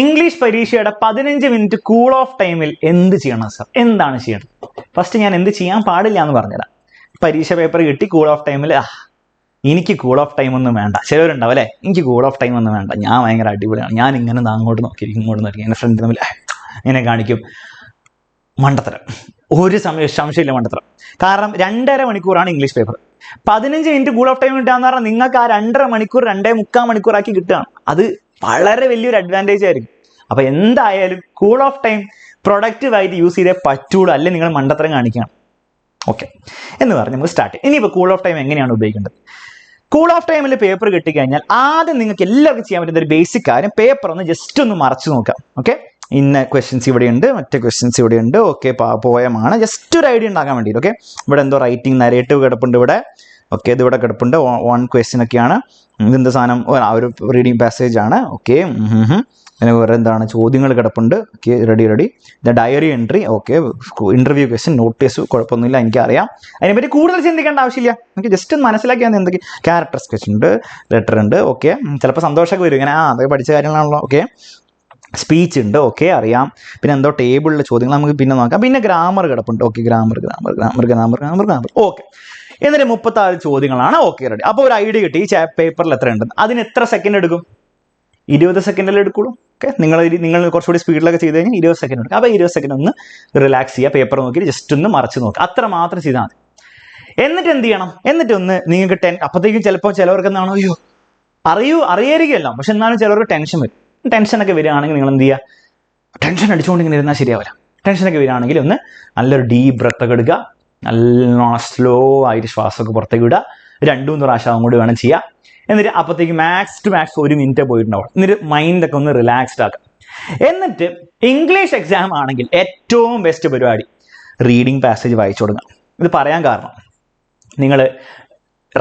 English പരീക്ഷയുടെ 15 minute cool of ടൈമിൽ എന്ത് ചെയ്യണം സർ? എന്താണ് ചെയ്യേണ്ടത്? ഫസ്റ്റ് ഞാൻ എന്ത് ചെയ്യാൻ പാടില്ല എന്ന് പറഞ്ഞുതരാം. പരീക്ഷ പേപ്പർ കിട്ടി, കൂൾ ഓഫ് ടൈമിൽ എനിക്ക് കൂൾ ഓഫ് ടൈം ഒന്നും വേണ്ട. ചിലവരുണ്ടാവും അല്ലേ, എനിക്ക് കൂൾ ഓഫ് ടൈം ഒന്നും വേണ്ട, ഞാൻ ഭയങ്കര അടിപൊളിയാണ്, ഞാൻ ഇങ്ങനെ അങ്ങോട്ട് നോക്കി ഇങ്ങോട്ട് നോക്കി എൻ്റെ ഫ്രണ്ട് തമ്മിൽ ഇങ്ങനെ കാണിക്കും. മണ്ടത്തരം. ഒരു സംശയമില്ല, മണ്ടത്തരം. കാരണം 2.5 മണിക്കൂറാണ് English paper. 15 minute cool off time കിട്ടുകയെന്ന് പറഞ്ഞാൽ നിങ്ങൾക്ക് ആ 2.5 മണിക്കൂർ 2.75 മണിക്കൂറാക്കി കിട്ടുകയാണ്. അത് വളരെ വലിയൊരു അഡ്വാൻറ്റേജ് ആയിരിക്കും. അപ്പൊ എന്തായാലും കൂൾ ഓഫ് ടൈം പ്രൊഡക്റ്റീവായിട്ട് യൂസ് ചെയ്തേ പറ്റുള്ളൂ, അല്ലെ നിങ്ങൾ മണ്ടത്തരം കാണിക്കുകയാണ്. ഓക്കെ എന്ന് പറഞ്ഞ് നമുക്ക് സ്റ്റാർട്ട് ചെയ്യാം. ഇനിയിപ്പോൾ കൂൾ ഓഫ് ടൈം എങ്ങനെയാണ് ഉപയോഗിക്കേണ്ടത്? കൂൾ ഓഫ് ടൈമിൽ പേപ്പർ കിട്ടിക്കഴിഞ്ഞാൽ ആദ്യം നിങ്ങൾക്ക് എല്ലാവർക്കും ചെയ്യാൻ പറ്റുന്ന ഒരു ബേസിക് കാര്യം, പേപ്പർ ഒന്ന് ജസ്റ്റ് ഒന്ന് മറച്ചു നോക്കാം. ഓക്കെ, ഇന്ന ക്വസ്റ്റ്യൻസ് ഇവിടെയുണ്ട്, മറ്റേ ക്വസ്റ്റ്യൻസ് ഇവിടെയുണ്ട്. ഓക്കെ, പോയമാണ് ജസ്റ്റ് ഒരു ഐഡിയ ഉണ്ടാക്കാൻ വേണ്ടിയിട്ട്. ഓക്കെ, ഇവിടെ എന്തോ റൈറ്റിംഗ് നരേറ്റീവ് കിടപ്പുണ്ട് ഇവിടെ. ഓക്കെ, ഇത് ഇവിടെ കിടപ്പുണ്ട്, 1 ക്വസ്റ്റ്യൻ ഒക്കെയാണ്. ഇതെന്താ സാധനം? ആ ഒരു റീഡിങ് പാസേജ് ആണ്. ഓക്കെ, പിന്നെ വേറെ എന്താണ്? ചോദ്യങ്ങൾ കിടപ്പുണ്ട്. Okay, ready. ഇത് diary entry. Okay, interview question, notice, കുഴപ്പമൊന്നുമില്ല, എനിക്കറിയാം. അതിനെപ്പറ്റി കൂടുതൽ ചിന്തിക്കേണ്ട ആവശ്യമില്ല. നമുക്ക് ജസ്റ്റ് ഒന്ന് മനസ്സിലാക്കിയാൽ എന്തൊക്കെ ക്യാരക്ടർ സ്കെച്ച് ഉണ്ട്, ലെറ്റർ ഉണ്ട്. ഓക്കെ, ചിലപ്പോൾ സന്തോഷമൊക്കെ വരും, ഇങ്ങനെ അതൊക്കെ പഠിച്ച കാര്യങ്ങളാണല്ലോ. ഓക്കെ, സ്പീച്ച് ഉണ്ട്. ഓക്കെ, അറിയാം. പിന്നെ എന്തോ ടേബിളിലെ ചോദ്യങ്ങൾ നമുക്ക് പിന്നെ നോക്കാം. പിന്നെ ഗ്രാമർ കിടപ്പുണ്ട്. Okay, grammar. ഓക്കെ, എന്നിട്ട് 36 ചോദ്യങ്ങളാണ്. Okay, ready. അപ്പോൾ ഒരു ഐഡിയ കിട്ടി ഈ പേപ്പറിൽ എത്ര ഉണ്ടെന്ന്. അതിന് എത്ര സെക്കൻഡ് എടുക്കും? 20 സെക്കൻഡിൽ എടുക്കുള്ളൂ. ഓക്കെ, നിങ്ങൾ കുറച്ചുകൂടി സ്പീഡിലൊക്കെ ചെയ്ത് കഴിഞ്ഞാൽ 20 സെക്കൻഡ് എടുക്കും. അപ്പോൾ 20 സെക്കൻഡ് ഒന്ന് റിലാക്സ് ചെയ്യുക, പേപ്പർ നോക്കിയിട്ട് ജസ്റ്റ് ഒന്ന് മറച്ച് നോക്കുക. അത്ര മാത്രം ചെയ്താൽ മതി. എന്നിട്ട് എന്ത് ചെയ്യണം? എന്നിട്ട് ഒന്ന് നിങ്ങൾക്ക് അപ്പോഴത്തേക്കും ചിലപ്പോൾ ചിലവർക്ക് എന്താണോ, അയ്യോ അറിയായിരിക്കുമല്ലോ, പക്ഷെ എന്നാലും ചിലവർക്ക് ടെൻഷൻ വരും. ടെൻഷനൊക്കെ വരികയാണെങ്കിൽ നിങ്ങൾ എന്ത് ചെയ്യുക? ടെൻഷൻ അടിച്ചുകൊണ്ട് ഇങ്ങനെ ഇരുന്നാൽ ശരിയാവില്ല. ടെൻഷനൊക്കെ വരികയാണെങ്കിൽ ഒന്ന് നല്ലൊരു ഡീപ്പ് ബ്രത്ത് ഒക്കെ എടുക്കുക, നല്ലോണം സ്ലോ ആയിട്ട് ശ്വാസമൊക്കെ പുറത്തേക്ക് വിടുക. 2-3 പ്രാവശ്യം കൂടി വേണം ചെയ്യുക. എന്നിട്ട് അപ്പോഴത്തേക്ക് മാക്സ് ടു മാക്സ് 1 മിനിറ്റ് പോയിട്ടുണ്ടാവും. എന്നിട്ട് മൈൻഡൊക്കെ ഒന്ന് റിലാക്സ്ഡ് ആക്കുക. എന്നിട്ട് ഇംഗ്ലീഷ് എക്സാം ആണെങ്കിൽ ഏറ്റവും ബെസ്റ്റ് പരിപാടി റീഡിങ് പാസേജ് വായിച്ചു തുടങ്ങാം. ഇത് പറയാൻ കാരണം, നിങ്ങൾ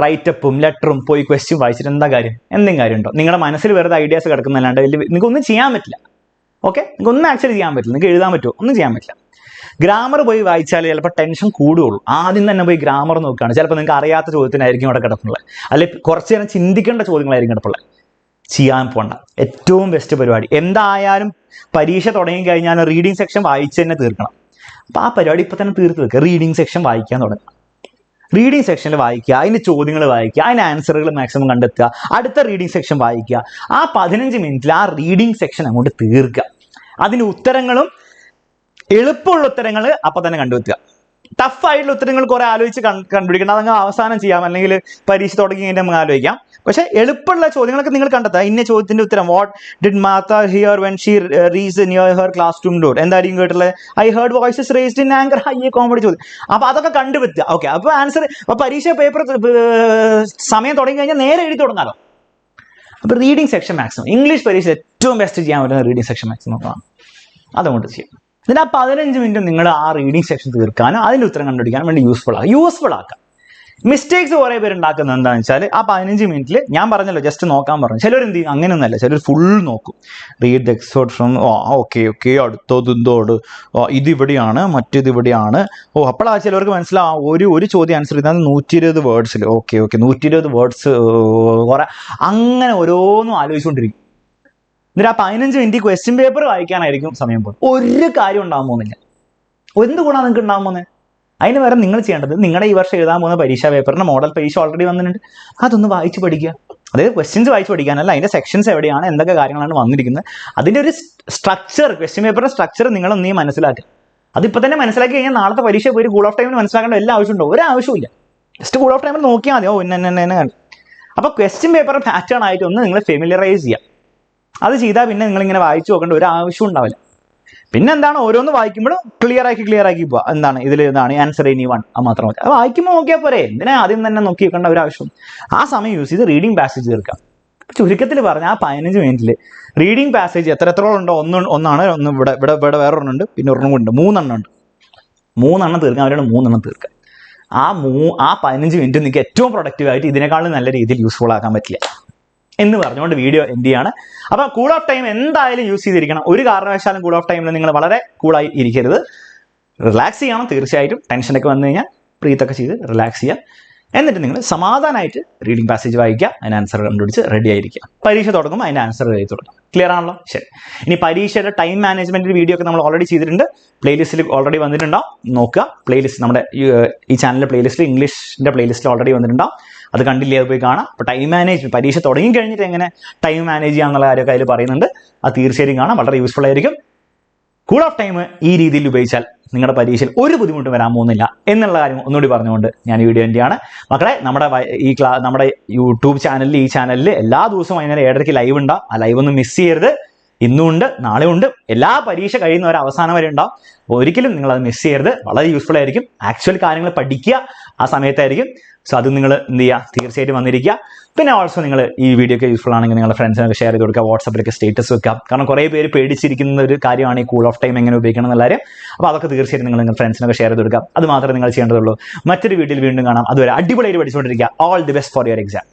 റൈറ്റപ്പും ലെറ്ററും പോയി ക്വസ്റ്റ്യൻ വായിച്ചിട്ട് എന്താ കാര്യം? എന്തെങ്കിലും കാര്യമുണ്ടോ? നിങ്ങളുടെ മനസ്സിൽ വെറുതെ ഐഡിയാസ് കിടക്കുന്നല്ലാണ്ട് നിങ്ങൾക്ക് ഒന്നും ചെയ്യാൻ പറ്റില്ല. ഓക്കെ, നിങ്ങൾക്ക് ഒന്നും ആക്ച്വലി ചെയ്യാൻ പറ്റില്ല. നിങ്ങൾക്ക് എഴുതാൻ പറ്റുമോ? ഒന്നും ചെയ്യാൻ പറ്റില്ല. ഗ്രാമർ പോയി വായിച്ചാൽ ചിലപ്പോൾ ടെൻഷൻ കൂടുകയുള്ളൂ. ആദ്യം തന്നെ പോയി ഗ്രാമർ നോക്കുകയാണ്, ചിലപ്പോൾ നിങ്ങൾക്ക് അറിയാത്ത ചോദ്യത്തിനായിരിക്കും അവിടെ കിടപ്പുള്ളത്, അല്ലെങ്കിൽ കുറച്ച് നേരം ചിന്തിക്കേണ്ട ചോദ്യങ്ങളായിരിക്കും കിടപ്പുള്ളത്. ചെയ്യാൻ പോണ്ട. ഏറ്റവും ബെസ്റ്റ് പരിപാടി എന്തായാലും പരീക്ഷ തുടങ്ങി കഴിഞ്ഞാൽ റീഡിങ് സെക്ഷൻ വായിച്ച് തന്നെ തീർക്കണം. അപ്പോൾ ആ പരിപാടി ഇപ്പം തന്നെ തീർത്ത് വെക്കുക. റീഡിങ് സെക്ഷൻ വായിക്കാൻ തുടങ്ങുക. റീഡിങ് സെക്ഷനിൽ വായിക്കുക, അതിൻ്റെ ചോദ്യങ്ങൾ വായിക്കുക, അതിൻ്റെ ആൻസറുകൾ മാക്സിമം കണ്ടെത്തുക, അടുത്ത റീഡിങ് സെക്ഷൻ വായിക്കുക. ആ 15 മിനിറ്റിൽ ആ റീഡിങ് സെക്ഷൻ അങ്ങോട്ട് തീർക്കുക. അതിൻ്റെ ഉത്തരങ്ങളും എളുപ്പമുള്ള ഉത്തരങ്ങൾ അപ്പം തന്നെ കണ്ടുവെത്തുക. ടഫായിട്ടുള്ള ഉത്തരങ്ങൾ കുറെ ആലോചിച്ച് കണ്ടുപിടിക്കണം. അതങ്ങ് അവസാനം ചെയ്യാം, അല്ലെങ്കിൽ പരീക്ഷ തുടങ്ങി കഴിഞ്ഞാൽ നമുക്ക് ആലോചിക്കാം. പക്ഷെ എളുപ്പമുള്ള ചോദ്യങ്ങളൊക്കെ നിങ്ങൾ കണ്ടെത്തുക. ഇന്ന ചോദ്യത്തിന്റെ ഉത്തരം, what did Martha hear when she reaches near her classroom door? എന്തായിരിക്കും കേട്ടുള്ളത്? I heard voices raised in anger. High comedy ചോദ്യം. അപ്പൊ അതൊക്കെ കണ്ടുവെത്തുക. ഓക്കെ, അപ്പൊ ആൻസർ, അപ്പൊ പരീക്ഷ പേപ്പർ സമയം തുടങ്ങി കഴിഞ്ഞാൽ നേരെ എഴുതി തുടങ്ങാലോ. അപ്പൊ റീഡിങ് സെക്ഷൻ മാക്സിമം, ഇംഗ്ലീഷ് പരീക്ഷ ഏറ്റവും ബെസ്റ്റ് ചെയ്യാൻ പറ്റുന്ന റീഡിങ് സെക്ഷൻ മാക്സിമം ആണ്. അതുകൊണ്ട് ചെയ്യും. എന്നിട്ട് ആ 15 മിനിറ്റ് നിങ്ങൾ ആ റീഡിങ് സെക്ഷൻ തീർക്കാനും അതിൻ്റെ ഉത്തരം കണ്ടുപിടിക്കാനും വേണ്ടി യൂസ്ഫുൾ ആക്കാം. മിസ്റ്റേക്സ് കുറേ പേര് ഉണ്ടാക്കുന്നത് എന്താണെന്ന് വെച്ചാൽ, ആ 15 മിനിറ്റിൽ ഞാൻ പറഞ്ഞല്ലോ ജസ്റ്റ് നോക്കാൻ പറഞ്ഞു. ചിലർ എന്ത് ചെയ്യും? അങ്ങനെയൊന്നുമല്ല, ചിലർ ഫുൾ നോക്കും. Read the exhort from, okay അടുത്തത് എന്തോട്, ഇതിവിടെയാണ്, മറ്റിതിവിടെയാണ്. അപ്പോഴാണ് ചിലവർക്ക് മനസ്സിലാവും ഒരു ചോദ്യം ആൻസർ ചെയ്താൽ 120 വേർഡ്സിൽ. ഓക്കെ 120 വേർഡ്സ് കുറെ അങ്ങനെ ഓരോന്നും ആലോചിച്ചുകൊണ്ടിരിക്കും. എന്നിട്ട് ആ 15 മിനിറ്റ് ക്വസ്റ്റ്യൻ പേപ്പർ വായിക്കാനായിരിക്കും സമയം പോകും. ഒരു കാര്യം ഉണ്ടാകാൻ പോകുന്നില്ല. എന്ത് ഗുണമാണ് നിങ്ങൾക്ക് ഉണ്ടാകാൻ പോകുന്നത്? അതിന് പകരം നിങ്ങൾ ചെയ്യേണ്ടത്, നിങ്ങളുടെ ഈ വർഷം എഴുതാൻ പോകുന്ന പരീക്ഷാ പേപ്പറിന്റെ മോഡൽ പരീക്ഷ ഓൾറെഡി വന്നിട്ടുണ്ട്, അതൊന്ന് വായിച്ച് പഠിക്കുക. അതായത് ക്വസ്റ്റ്യൻസ് വായിച്ച് പഠിക്കാനല്ല, അതിന്റെ സെക്ഷൻസ് എവിടെയാണ്, എന്തൊക്കെ കാര്യങ്ങളാണ് വന്നിരിക്കുന്നത്, അതിന്റെ ഒരു സ്ട്രക്ചർ, ക്വസ്റ്റ്യൻ പേപ്പറിന്റെ സ്ട്രക്ചർ നിങ്ങളൊന്നീ മനസ്സിലാക്കുക. അതിപ്പോൾ തന്നെ മനസ്സിലാക്കി കഴിഞ്ഞാൽ നാളത്തെ പരീക്ഷ പോയി കൂൾ ഓഫ് ടൈമിൽ മനസ്സിലാക്കേണ്ട എല്ലാ ആവശ്യമുണ്ടോ? ഒരു ആവശ്യമില്ല. ജസ്റ്റ് കൂൾ ഓഫ് ടൈമിൽ നോക്കിയാൽ മതിയോ ഇന്ന. അപ്പോൾ ക്വസ്റ്റ്യൻ പേപ്പർ പാറ്റേൺ ആയിട്ട് ഒന്ന് നിങ്ങൾ ഫെമിലിയറൈസ് ചെയ്യുക. അത് ചെയ്താൽ പിന്നെ നിങ്ങളിങ്ങനെ വായിച്ചു നോക്കേണ്ട ഒരു ആവശ്യം ഉണ്ടാവില്ല. പിന്നെ എന്താണ്, ഓരോന്ന് വായിക്കുമ്പോഴും ക്ലിയർ ആക്കി പോവാ. എന്താണ് ഇതിൽ, എന്താണ് ആൻസർ ഇനി 1, അത് മാത്രം മതി. അത് വായിക്കുമ്പോൾ നോക്കിയാൽ പോരെ, എന്തിനാ ആദ്യം തന്നെ നോക്കി വെക്കേണ്ട ഒരു ആവശ്യം? ആ സമയം യൂസ് ചെയ്ത് റീഡിങ് പാസേജ് തീർക്കാം. ചുരുക്കത്തിൽ പറഞ്ഞാൽ ആ 15 മിനിറ്റിൽ റീഡിങ് പാസേജ് എത്രത്തോളം ഉണ്ടോ, ഒന്നാണ്, ഒന്ന് ഇവിടെ വേറെ ഒരെണ്ണമുണ്ട്, പിന്നെ ഒരെണ്ണം കൊണ്ട് 3 എണ്ണം ഉണ്ട്. 3 എണ്ണം തീർക്കാൻ അവരാണ് 3 എണ്ണം തീർക്കുക. ആ 15 മിനിറ്റ് നിങ്ങൾക്ക് ഏറ്റവും പ്രൊഡക്റ്റീവായിട്ട് ഇതിനേക്കാളും നല്ല രീതിയിൽ യൂസ്ഫുൾ ആക്കാൻ പറ്റില്ല എന്ന് പറഞ്ഞുകൊണ്ട് വീഡിയോ എന്ത് ചെയ്യാണ്. അപ്പം കൂൾ ഓഫ് ടൈം എന്തായാലും യൂസ് ചെയ്തിരിക്കണം. ഒരു കാരണവശാലും കൂൾ ഓഫ് ടൈമിൽ നിങ്ങൾ വളരെ കൂളായി ഇരിക്കരുത്. റിലാക്സ് ചെയ്യണം തീർച്ചയായിട്ടും. ടെൻഷനൊക്കെ വന്നു കഴിഞ്ഞാൽ ബ്രീത്തൊക്കെ ചെയ്ത് റിലാക്സ് ചെയ്യുക. എന്നിട്ട് നിങ്ങൾ സമാധാനമായിട്ട് റീഡിംഗ് പാസേജ് വായിക്കുക, അതിന് ആൻസർ കണ്ടുപിടിച്ച് റെഡി ആയിരിക്കുക. പരീക്ഷ തുടങ്ങുമ്പോൾ അതിൻ്റെ ആൻസർ എഴുതി തുടങ്ങും. ക്ലിയർ ആണല്ലോ? ശരി. ഇനി പരീക്ഷയുടെ ടൈം മാനേജ്മെൻറ്റിൻ്റെ വീഡിയോ ഒക്കെ നമ്മൾ ഓൾറെഡി ചെയ്തിട്ടുണ്ട്, പ്ലേലിസ്റ്റിൽ ഓൾറെഡി വന്നിട്ടുണ്ടാവും. നോക്കുക, പ്ലേലിസ്റ്റ് നമ്മുടെ ഈ ചാനലിലെ പ്ലേലിസ്റ്റിൽ ഇംഗ്ലീഷിൻ്റെ പ്ലേലിസ്റ്റിൽ ഓൾറെഡി വന്നിട്ടുണ്ടാവും. അത് കണ്ടില്ലേ, അത് പോയി കാണാം. അപ്പോൾ ടൈം മാനേജ്മെൻറ്റ് പരീക്ഷ തുടങ്ങി കഴിഞ്ഞിട്ട് എങ്ങനെ ടൈം മാനേജ് ചെയ്യാന്നുള്ള കാര്യമൊക്കെ അതിൽ പറയുന്നുണ്ട്. അത് തീർച്ചയായും കാണാം, വളരെ യൂസ്ഫുൾ ആയിരിക്കും. കൂൾ ഓഫ് ടൈം ഈ രീതിയിൽ ഉപയോഗിച്ചാൽ നിങ്ങളുടെ പരീക്ഷയിൽ ഒരു ബുദ്ധിമുട്ടും വരാൻ പോകുന്നില്ല എന്നുള്ള കാര്യം ഒന്നുകൂടി പറഞ്ഞുകൊണ്ട് ഞാൻ ഈ വീഡിയോ എൻ്റെ ആണ്. മക്കളെ, നമ്മുടെ യൂട്യൂബ് ചാനലിൽ, ഈ ചാനലിൽ എല്ലാ ദിവസവും വൈകുന്നേരം 7:30 ലൈവ് ഉണ്ടാവും. ആ ലൈവ് ഒന്നും മിസ് ചെയ്യരുത്. ഇന്നും ഉണ്ട്, നാളെ ഉണ്ട്, എല്ലാ പരീക്ഷ കഴിയുന്ന ഒരു അവസാനം വരെ ഉണ്ടാവും. അപ്പോൾ ഒരിക്കലും നിങ്ങളത് മിസ് ചെയ്യരുത്. വളരെ യൂസ്ഫുൾ ആയിരിക്കും. ആക്ച്വൽ കാര്യങ്ങൾ പഠിക്കുക ആ സമയത്തായിരിക്കും. സോ അത് നിങ്ങൾ എന്ത് ചെയ്യുക, തീർച്ചയായിട്ടും വന്നിരിക്കുക. പിന്നെ ഓൾസോ നിങ്ങൾ ഈ വീഡിയോ ഒക്കെ യൂസ്ഫുൾ ആണെങ്കിൽ നിങ്ങളുടെ ഫ്രണ്ട്സിനൊക്കെ ഷെയർ ചെയ്ത് കൊടുക്കുക, വാട്സപ്പിലൊക്കെ സ്റ്റേറ്റസ് വെക്കുക. കാരണം കുറേ പേര് പേടിച്ചിരിക്കുന്ന ഒരു കാര്യമാണ് ഈ കൂൾ ഓഫ് ടൈം എങ്ങനെ ഉപയോഗിക്കണം എന്നുള്ള കാര്യം. അപ്പോൾ അതൊക്കെ തീർച്ചയായിട്ടും നിങ്ങൾ നിങ്ങളുടെ ഫ്രണ്ട്സിനൊക്കെ ഷെയർ ചെയ്ത് കൊടുക്കുക. അത് മാത്രമേ നിങ്ങൾ ചെയ്യേണ്ടതുള്ളൂ. മറ്റൊരു വീഡിയോയിൽ വീണ്ടും കാണാം. അതുവരെ അടിപൊളിയായിട്ട് പഠിച്ചുകൊണ്ടിരിക്കുക. All the best for your exam.